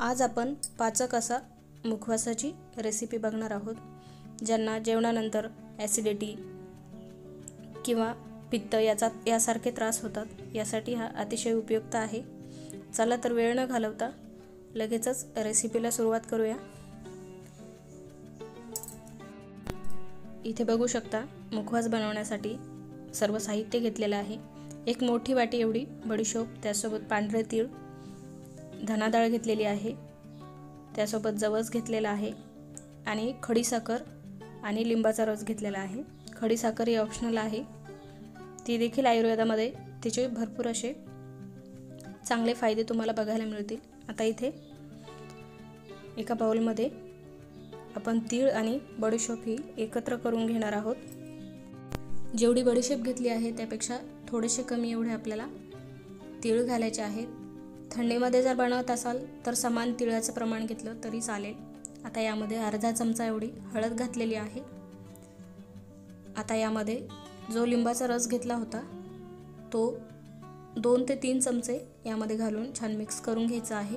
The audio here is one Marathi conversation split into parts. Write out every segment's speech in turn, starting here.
आज आपण पाचक असा मुखवासाची रेसिपी बघणार आहोत। ज्यांना जेवणानंतर ॲसिडिटी किंवा पित्त यासारखे त्रास होतात, यासाठी हा अतिशय उपयुक्त आहे। चला तर वेळ न घालवता लगेचच रेसिपीला सुरुवात करूया। इथे बघू शकता मुखवास बनवण्यासाठी सर्व साहित्य घेतलेले आहे। एक मोठी वाटी एवढी बडीशोप, त्यासोबत पांढरे तीळ, धना डाळ घेतलेली आहे, त्यासोबत जवस घेतलेला आहे आणि खडीसाखर आणि लिंबाचा रस घेतलेला आहे। खडीसाखर ही ऑप्शनल आहे, ती देखील आयुर्वेदामध्ये तिचे भरपूर असे चांगले फायदे तुम्हाला बघायला मिळतील। आता इथे एका बाउलमध्ये आपण तीळ आणि बडीशोप ही एकत्र करून घेणार आहोत। जेवढी बडीशोप घेतली आहे त्यापेक्षा थोडेसे कमी एवढे आपल्याला तीळ घालायचे आहेत। थंडीमध्ये जर बनवत असाल तर समान तिळाचं प्रमाण घेतलं तरी चालेल। आता यामध्ये अर्धा चमचा एवढी हळद घातलेली आहे। आता यामध्ये जो लिंबाचा रस घेतला होता तो 2 ते 3 चमचे यामध्ये घालून छान मिक्स करून घ्यायचा आहे।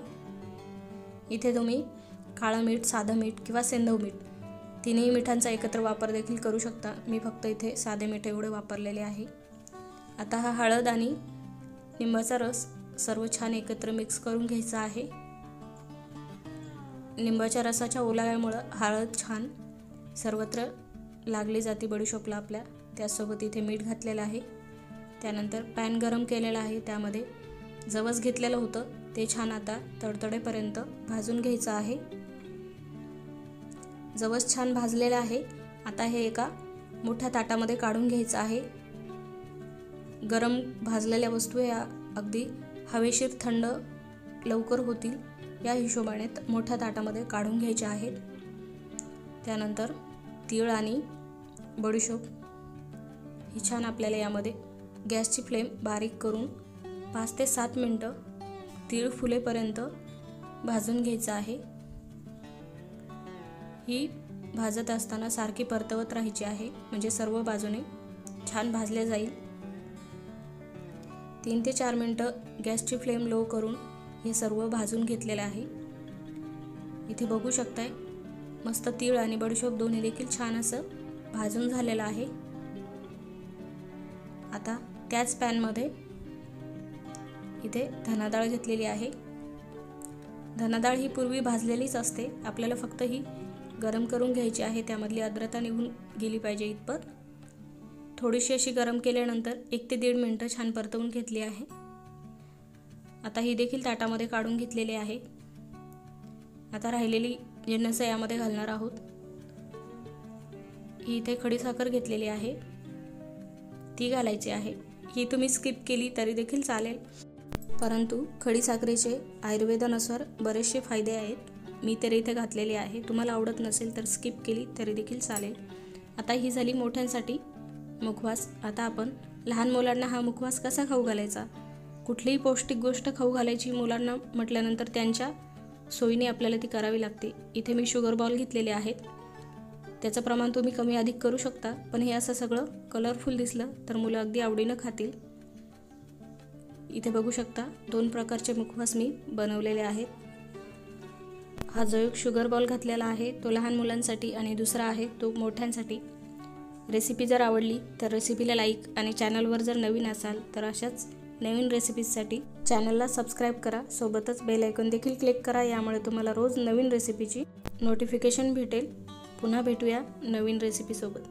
इथे तुम्ही काळं मीठ, साधं मीठ किंवा सेंधव मीठ तिन्ही मिठांचा एकत्र वापर देखील करू शकता। मी फक्त इथे साधे मीठ एवढे वापरलेले आहे। आता हा हळद आणि लिंबाचा रस सर्व छान एकत्र मिक्स करून घ्यायचा आहे। लिंबाच्या रसाच्या ओलाव्यामुळे हळद छान सर्वत्र लागली जाते बडीशोपला आपल्या। त्यासोबत इथे मीठ घातलेलं आहे। त्यानंतर पॅन गरम केलेला आहे, त्यामध्ये जवस घेतलेलं होतं ते छान आता तडतडेपर्यंत भाजून घ्यायचं आहे। जवस छान भाजलेला आहे। आता हे एका मोठ्या ताटामध्ये काढून घ्यायचं आहे। गरम भाजलेल्या वस्तू या अगदी हवेशीर थंड लवकर होतील या हिशोबाने मोठ्या ताटामध्ये काढून घ्यायचे आहेत। त्यानंतर तीळ आणि बडीशोप ही छान आपल्याला यामध्ये गॅसची फ्लेम बारीक करून 5 ते 7 मिनिटं तीळ फुलेपर्यंत भाजून घ्यायचं आहे। ही भाजत असताना सारखी परतवत राहायची आहे, म्हणजे सर्व बाजूने छान भाजले जाईल। 3 ते 4 मिनिटं गॅसची फ्लेम लो करून हे सर्व भाजून घेतलेले आहे। इथे बघू शकताय मस्त तीळ आणि बडीशोप दोन्ही देखील छान असं भाजून झालेलं आहे। आता त्याच पॅनमध्ये इथे धना डाळ घेतलेली आहे। धना डाळ ही पूर्वी भाजलेलीच असते, आपल्याला फक्त ही गरम करून घ्यायची आहे। त्यामधली आर्द्रता निघून गेली पाहिजे इतपत थोडीशी अशी गरम केल्यानंतर 1 ते 1.5 मिनिटं छान परतवून घेतली आहे। आता ही देखील ताटामध्ये काढून घेतलेली आहे। आता राहिलेली जिन्नस यामध्ये घालणार आहोत। ही इथे खडीसाखर घेतलेली आहे, ती घालायची आहे। ही तुम्ही स्किप केली तरी देखील चालेल, परंतु खडीसाखरेचे आयुर्वेदानुसार बरेचसे फायदे आहेत। मी तर इथे घातलेली आहे, तुम्हाला आवडत नसेल तर स्किप केली तरी देखील चालेल। आता ही झाली मोठ्यांसाठी मुखवास। आता आपण लहान मुलांना हा मुखवास कसा खाऊ घालायचा, कुठलीही पौष्टिक गोष्ट खाऊ घालायची मुलांना म्हटल्यानंतर त्यांच्या सोयीने आपल्याला ती करावी लागते। इथे मी शुगर बॉल घेतलेले आहेत, त्याचं प्रमाण तुम्ही कमी अधिक करू शकता, पण हे असं सगळं कलरफुल दिसलं तर मुलं अगदी आवडीनं खातील। इथे बघू शकता 2 प्रकारचे मुखवास मी बनवलेले आहेत। हा जो एक शुगर बॉल घातलेला आहे तो लहान मुलांसाठी आणि दुसरा आहे तो मोठ्यांसाठी। रेसिपी जर आवडली तर रेसिपीला लाईक आणि चॅनलवर जर नवीन असाल तर अशाच नवीन रेसिपीजसाठी चॅनलला सबस्क्राईब करा, सोबतच बेल आयकॉन देखील क्लिक करा, यामुळे तुम्हाला रोज नवीन रेसिपीची नोटिफिकेशन भेटेल। पुन्हा भेटूया नवीन रेसिपीसोबत।